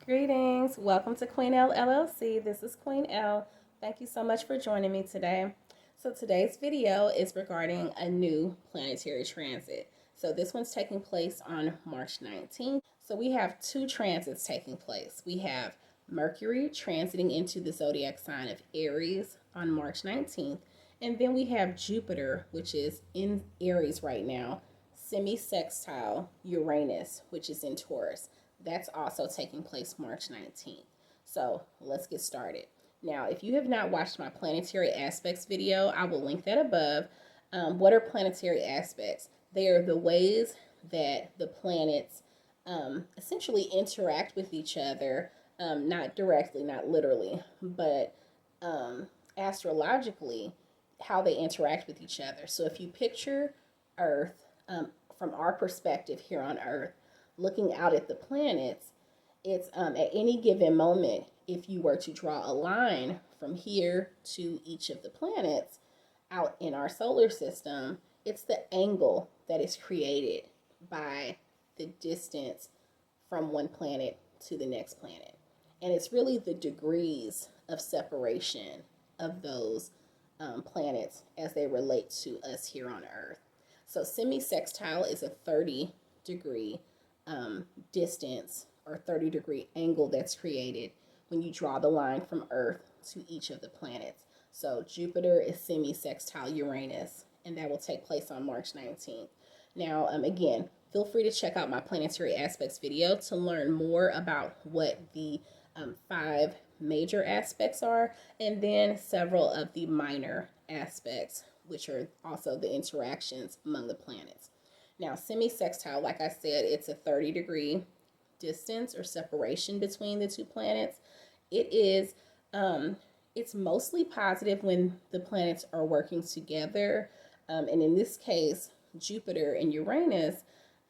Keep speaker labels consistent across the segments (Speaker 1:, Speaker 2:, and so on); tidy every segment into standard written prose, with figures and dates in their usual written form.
Speaker 1: Greetings. Welcome to TheQueenElle LLC. This is Queen Elle. Thank you so much for joining me today. So today's video is regarding a new planetary transit. So this one's taking place on March 19th. So we have two transits taking place. We have Mercury transiting into the zodiac sign of Aries on March 19th. And then we have Jupiter, which is in Aries right now, semi-sextile Uranus, which is in Taurus. That's also taking place March 19th. So let's get started. Now, if you have not watched my planetary aspects video, I will link that above. What are planetary aspects? They are the ways that the planets essentially interact with each other, not directly, not literally, but astrologically, how they interact with each other. So if you picture Earth from our perspective here on Earth, looking out at the planets, it's at any given moment, if you were to draw a line from here to each of the planets out in our solar system, it's the angle that is created by the distance from one planet to the next planet. And it's really the degrees of separation of those planets as they relate to us here on Earth. So semi-sextile is a 30-degree distance or 30-degree angle that's created when you draw the line from Earth to each of the planets. So Jupiter is semi-sextile Uranus, and that will take place on March 19th. Now, again, feel free to check out my planetary aspects video to learn more about what the 5 major aspects are, and then several of the minor aspects, which are also the interactions among the planets. Now, semi-sextile, like I said, it's a 30-degree distance or separation between the two planets. It is, it's mostly positive when the planets are working together. And in this case, Jupiter and Uranus,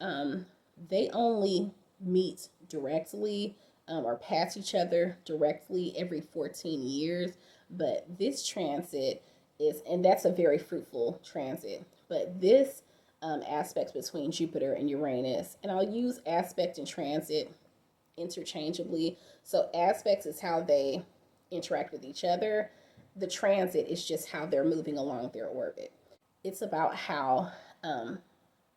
Speaker 1: they only meet directly or pass each other directly every 14 years. But this transit is, and that's a very fruitful transit, but this aspects between Jupiter and Uranus, and I'll use aspect and transit interchangeably. So aspects is how they interact with each other. The transit is just how they're moving along their orbit. It's about how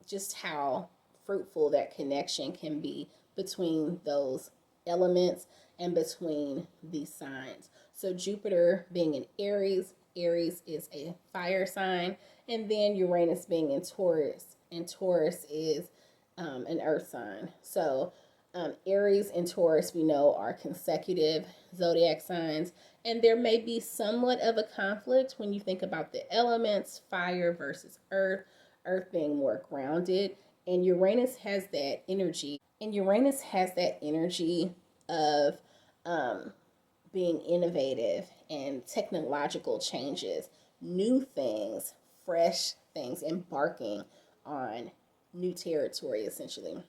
Speaker 1: just how fruitful that connection can be between those elements and between these signs. So Jupiter being in Aries, Aries is a fire sign, and then Uranus being in Taurus, and Taurus is an earth sign. So Aries and Taurus, we know, are consecutive zodiac signs, and there may be somewhat of a conflict when you think about the elements, fire versus earth, earth being more grounded, and Uranus has that energy, of being innovative and technological changes, new things, fresh things, embarking on new territory essentially.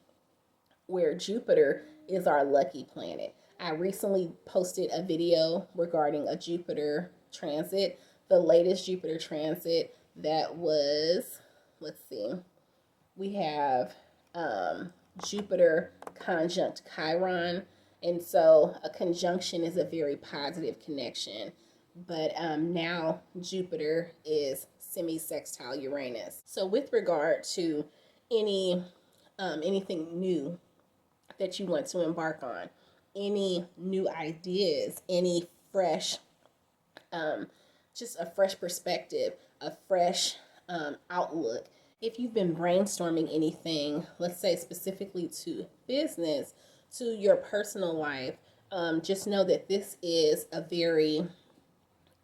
Speaker 1: Where Jupiter is our lucky planet. I recently posted a video regarding a Jupiter transit, the latest Jupiter transit that was, let's see, we have Jupiter conjunct Chiron. And so a conjunction is a very positive connection. But now Jupiter is semi-sextile Uranus. So with regard to anything new that you want to embark on, any new ideas, any fresh, just a fresh perspective, a fresh outlook. If you've been brainstorming anything, let's say specifically to business, to your personal life, just know that this is a very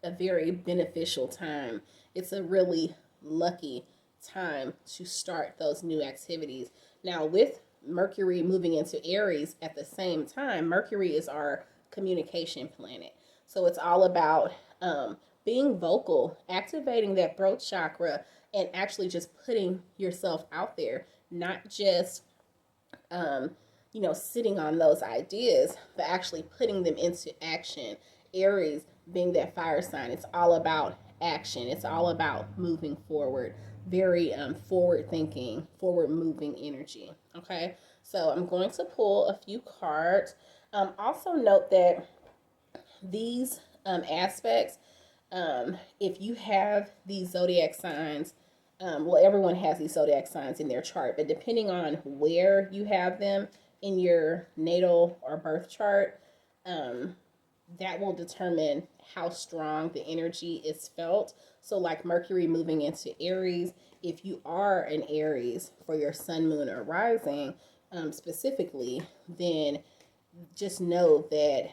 Speaker 1: beneficial time. It's a really lucky time to start those new activities. Now, with Mercury moving into Aries at the same time, Mercury is our communication planet. So it's all about being vocal, activating that throat chakra, and actually just putting yourself out there, not just sitting on those ideas, but actually putting them into action. Aries being that fire sign, it's all about action. It's all about moving forward. Very forward thinking, forward moving energy. Okay, so I'm going to pull a few cards. Also note that these aspects, if you have these zodiac signs, well, everyone has these zodiac signs in their chart, but depending on where you have them in your natal or birth chart, that will determine how strong the energy is felt. So, like Mercury moving into Aries, if you are an Aries for your sun, moon, or rising, specifically, then just know that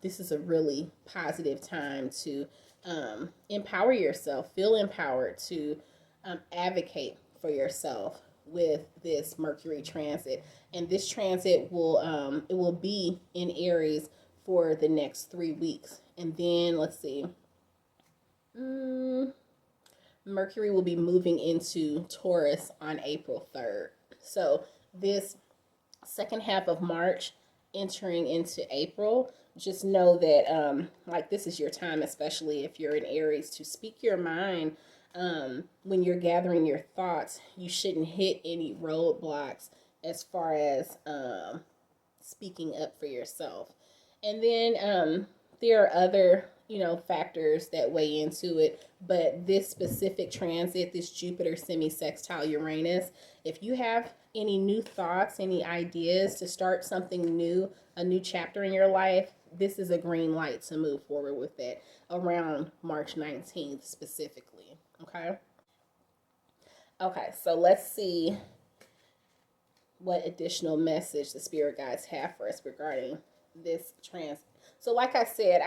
Speaker 1: this is a really positive time to empower yourself, feel empowered to advocate for yourself with this Mercury transit. And this transit will it will be in Aries for the next 3 weeks. And then let's see, Mercury will be moving into Taurus on April 3rd. So this second half of March entering into April, just know that like this is your time, especially if you're in Aries, to speak your mind. When you're gathering your thoughts, you shouldn't hit any roadblocks as far as speaking up for yourself. And then there are other, factors that weigh into it. But this specific transit, this Jupiter semi-sextile Uranus, if you have any new thoughts, any ideas to start something new, a new chapter in your life, this is a green light to move forward with it around March 19th specifically. Okay. Okay, so let's see what additional message the spirit guides have for us regarding this transit. So like I said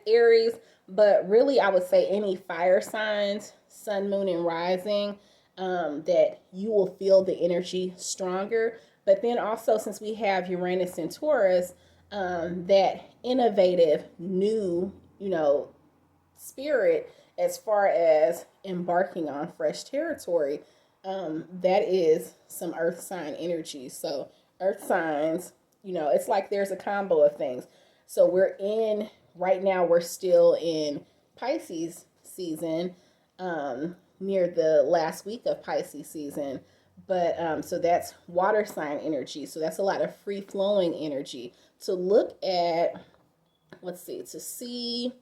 Speaker 1: Aries, but really I would say any fire signs, sun, moon, and rising, that you will feel the energy stronger. But then also, since we have Uranus and Taurus, that innovative new, spirit as far as embarking on fresh territory, that is some earth sign energy. So earth signs, it's like there's a combo of things. So right now we're still in Pisces season, near the last week of Pisces season. But so that's water sign energy. So that's a lot of free flowing energy. To look at, to see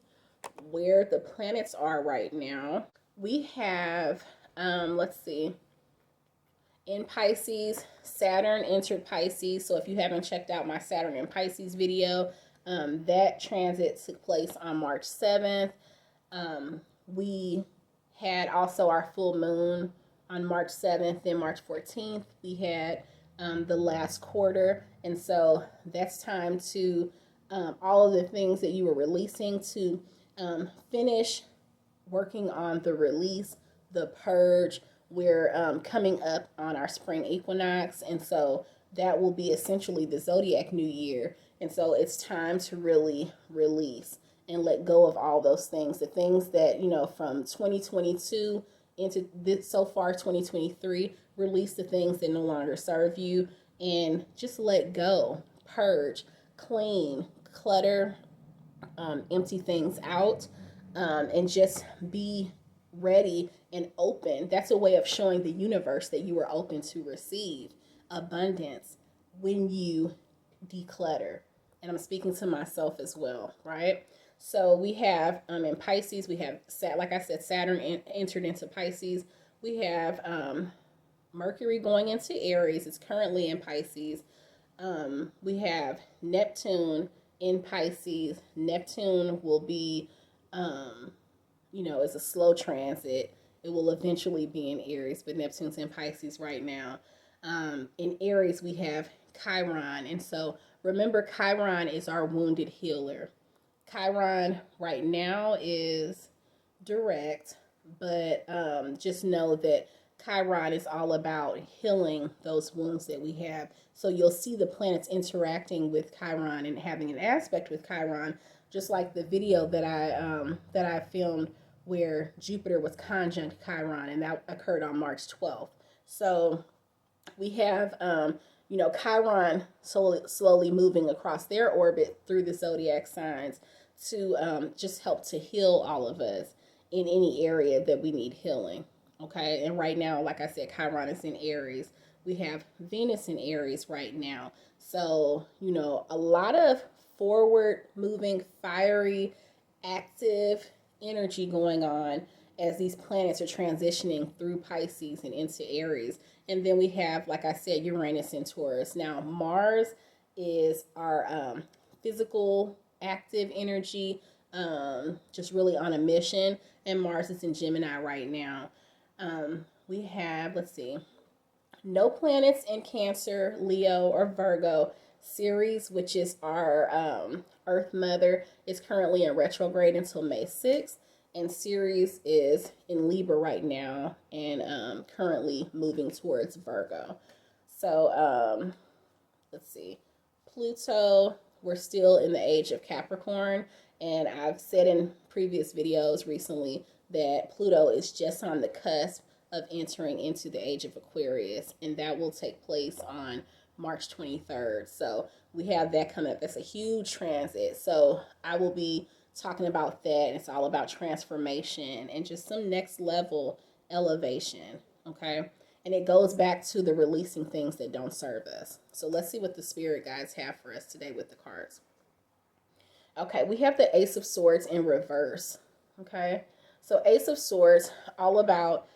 Speaker 1: where the planets are right now, we have, in Pisces, Saturn entered Pisces. So if you haven't checked out my Saturn and Pisces video, that transit took place on March 7th. We had also our full moon on March 7th. Then March 14th, we had the last quarter. And so that's time to, all of the things that you were releasing, to finish working on the release, the purge. We're coming up on our spring equinox. And so that will be essentially the zodiac new year. And so it's time to really release and let go of all those things. The things that, from 2022 into this, so far 2023, release the things that no longer serve you and just let go, purge, clean, clutter, empty things out, and just be ready and open. That's a way of showing the universe that you are open to receive abundance when you declutter. And I'm speaking to myself as well, right? So we have in Pisces, we have, like I said, Saturn entered into Pisces. We have Mercury going into Aries. It's currently in Pisces. We have Neptune in Pisces. Neptune will be, it's a slow transit. It will eventually be in Aries, but Neptune's in Pisces right now. In Aries, we have Chiron. And so remember, Chiron is our wounded healer. Chiron right now is direct, but just know that Chiron is all about healing those wounds that we have. So you'll see the planets interacting with Chiron and having an aspect with Chiron, just like the video that I filmed where Jupiter was conjunct Chiron, and that occurred on March 12th. So we have Chiron slowly moving across their orbit through the zodiac signs to just help to heal all of us in any area that we need healing. Okay, and right now, like I said, Chiron is in Aries. We have Venus in Aries right now. So, a lot of forward moving, fiery, active energy going on as these planets are transitioning through Pisces and into Aries. And then we have, like I said, Uranus and Taurus. Now, Mars is our physical, active energy, just really on a mission. And Mars is in Gemini right now. We have, let's see, no planets in Cancer, Leo, or Virgo. Ceres, which is our Earth Mother, is currently in retrograde until May 6th. And Ceres is in Libra right now and currently moving towards Virgo. So let's see. Pluto, we're still in the age of Capricorn. And I've said in previous videos recently that Pluto is just on the cusp of entering into the age of Aquarius. And that will take place on March 23rd. So we have that coming up. That's a huge transit. So I will be talking about that. It's all about transformation and just some next level elevation. Okay. And it goes back to the releasing things that don't serve us. So let's see what the spirit guides have for us today with the cards. Okay. We have the Ace of Swords in reverse. Okay. So Ace of Swords, all about,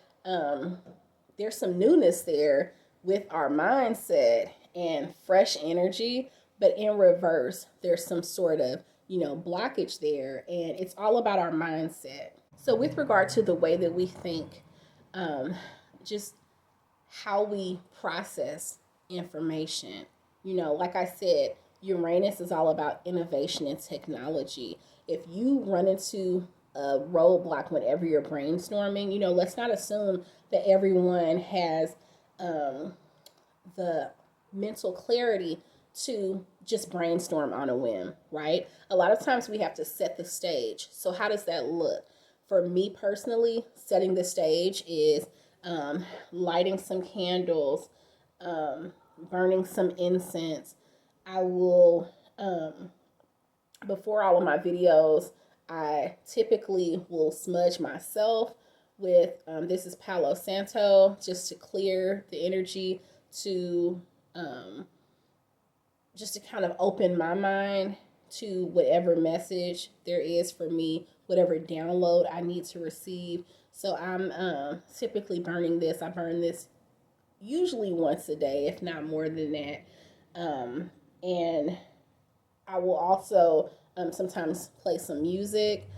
Speaker 1: there's some newness there with our mindset and fresh energy, but in reverse, there's some sort of, blockage there, and it's all about our mindset. So with regard to the way that we think, just how we process information, like I said, Uranus is all about innovation and technology. If you run into a roadblock whenever you're brainstorming, let's not assume that everyone has the mental clarity to just brainstorm on a whim, right? A lot of times we have to set the stage. So how does that look? For me personally, setting the stage is lighting some candles, burning some incense. I will, before all of my videos, I typically will smudge myself with, this is Palo Santo, just to clear the energy, to just to kind of open my mind to whatever message there is for me, whatever download I need to receive. So I'm typically burning this. I burn this usually once a day, if not more than that. And I will also sometimes play some music,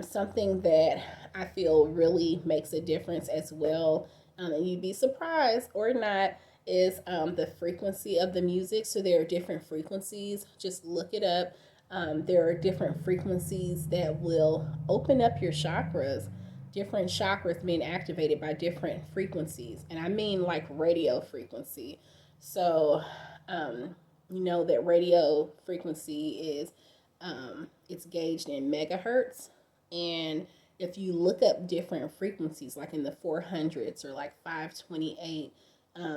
Speaker 1: something that I feel really makes a difference as well. And you'd be surprised or not, is the frequency of the music. So there are different frequencies. Just look it up. There are different frequencies that will open up your chakras, different chakras being activated by different frequencies. And I mean like radio frequency. So, that radio frequency is, it's gauged in megahertz. And if you look up different frequencies, like in the 400s or like 528,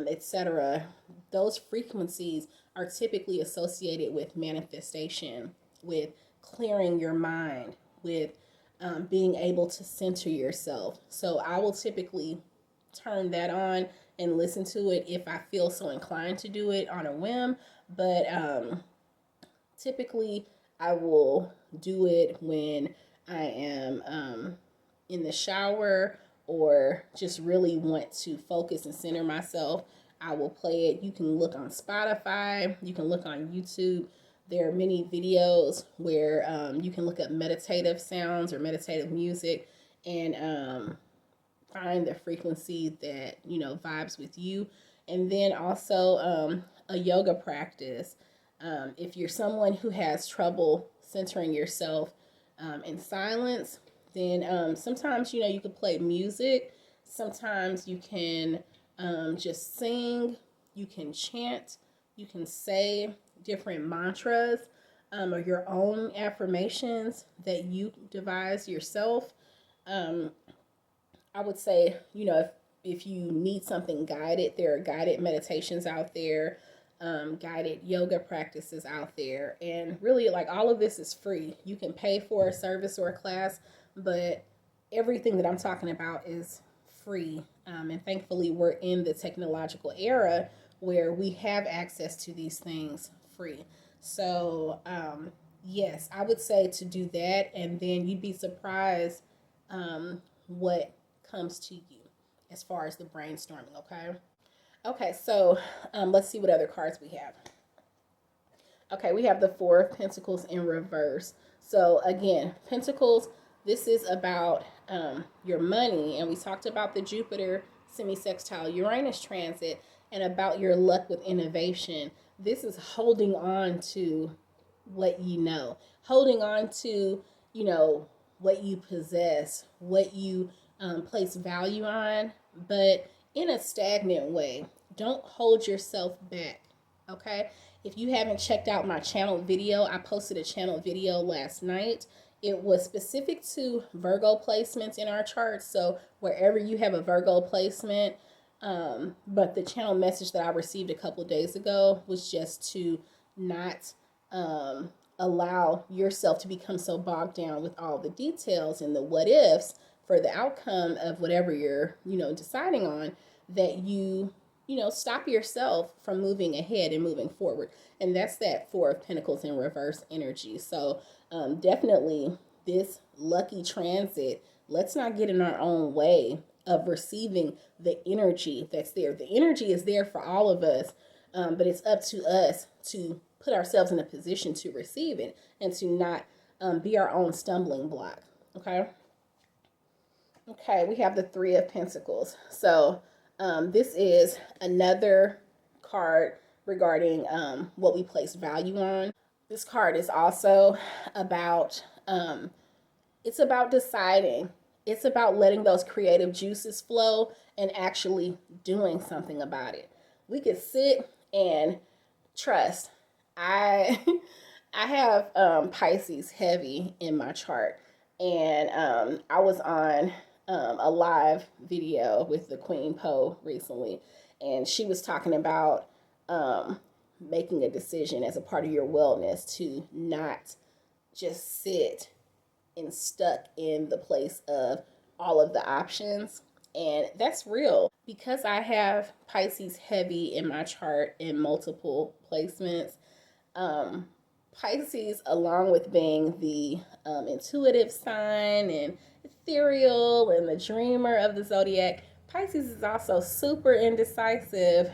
Speaker 1: etc., those frequencies are typically associated with manifestation, with clearing your mind, with being able to center yourself. So I will typically turn that on and listen to it if I feel so inclined to do it on a whim. But typically I will do it when I am in the shower or just really want to focus and center myself. I will play it. You can look on Spotify. You can look on YouTube. There are many videos where you can look up meditative sounds or meditative music and find the frequency that, vibes with you. And then also a yoga practice. If you're someone who has trouble centering yourself in silence, then sometimes, you can play music. Sometimes you can just sing. You can chant. You can say different mantras or your own affirmations that you devise yourself. I would say, if you need something guided, there are guided meditations out there, guided yoga practices out there. And really, like, all of this is free. You can pay for a service or a class, but everything that I'm talking about is free. And thankfully, we're in the technological era where we have access to these things free. So Yes, I would say to do that, and then you'd be surprised what comes to you as far as the brainstorming, okay? Okay, so let's see what other cards we have. Okay, we have the Four of Pentacles in reverse. So again, Pentacles, this is about your money, and we talked about the Jupiter semi-sextile Uranus transit and about your luck with innovation. This is holding on to what you know, holding on to, you know, what you possess, what you place value on, but in a stagnant way. Don't hold yourself back, okay? If you haven't checked out my channel video, I posted a channel video last night. It was specific to Virgo placements in our charts. So wherever you have a Virgo placement, but the channel message that I received a couple days ago was just to not allow yourself to become so bogged down with all the details and the what ifs for the outcome of whatever you're, deciding on, that you stop yourself from moving ahead and moving forward. And that's that Four of Pentacles in reverse energy. So definitely this lucky transit, let's not get in our own way of receiving the energy that's there. The energy is there for all of us, but it's up to us to put ourselves in a position to receive it and to not be our own stumbling block. Okay. Okay, we have the Three of Pentacles. So this is another card regarding what we place value on. This card is also about, it's about deciding. It's about letting those creative juices flow and actually doing something about it. We could sit and trust. I I have Pisces heavy in my chart, and I was on a live video with the Queen Poe recently, and she was talking about making a decision as a part of your wellness to not just sit and stuck in the place of all of the options. And that's real because I have Pisces heavy in my chart in multiple placements. Pisces, along with being the intuitive sign and ethereal and the dreamer of the zodiac, Pisces is also super indecisive,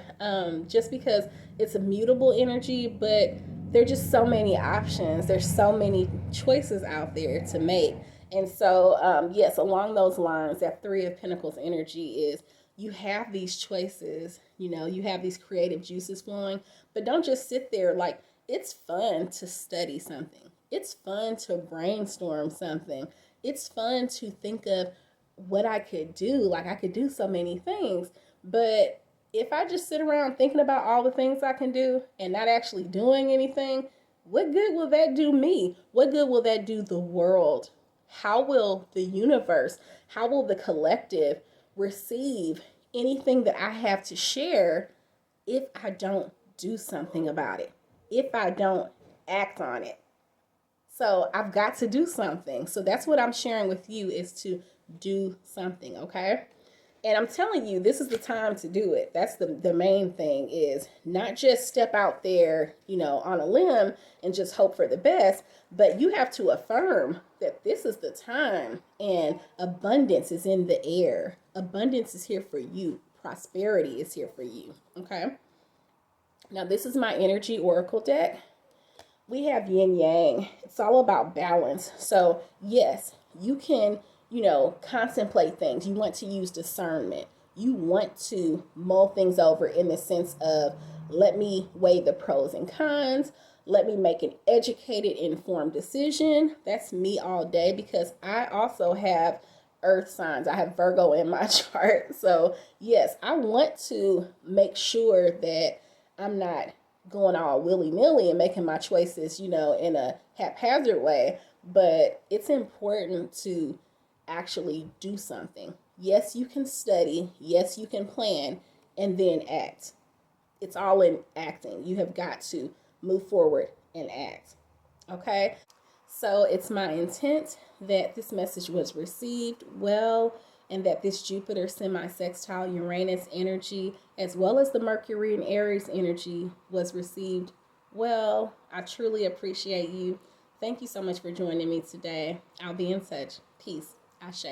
Speaker 1: just because it's a mutable energy, but there are just so many options. There's so many choices out there to make. And so, yes, along those lines, that Three of Pentacles energy is, you have these choices, you have these creative juices flowing, but don't just sit there. Like, it's fun to study something. It's fun to brainstorm something. It's fun to think of what I could do. Like, I could do so many things. But if I just sit around thinking about all the things I can do and not actually doing anything, what good will that do me? What good will that do the world? How will the universe, how will the collective receive anything that I have to share if I don't do something about it, if I don't act on it? So I've got to do something. So that's what I'm sharing with you, is to do something, okay? And I'm telling you, this is the time to do it. That's the main thing, is not just step out there, on a limb and just hope for the best, but you have to affirm that this is the time, and abundance is in the air. Abundance is here for you. Prosperity is here for you, okay? Now, this is my energy oracle deck. We have yin yang. It's all about balance. So yes, you can, contemplate things. You want to use discernment. You want to mull things over in the sense of, let me weigh the pros and cons. Let me make an educated, informed decision. That's me all day, because I also have earth signs. I have Virgo in my chart. So yes, I want to make sure that I'm not going all willy-nilly and making my choices, in a haphazard way. But it's important to actually do something. Yes, you can study. Yes, you can plan, and then act. It's all in acting. You have got to move forward and act. Okay? So it's my intent that this message was received well, and that this Jupiter semi-sextile Uranus energy, as well as the Mercury and Aries energy, was received well. I truly appreciate you. Thank you so much for joining me today. I'll be in touch. Peace. Ashe.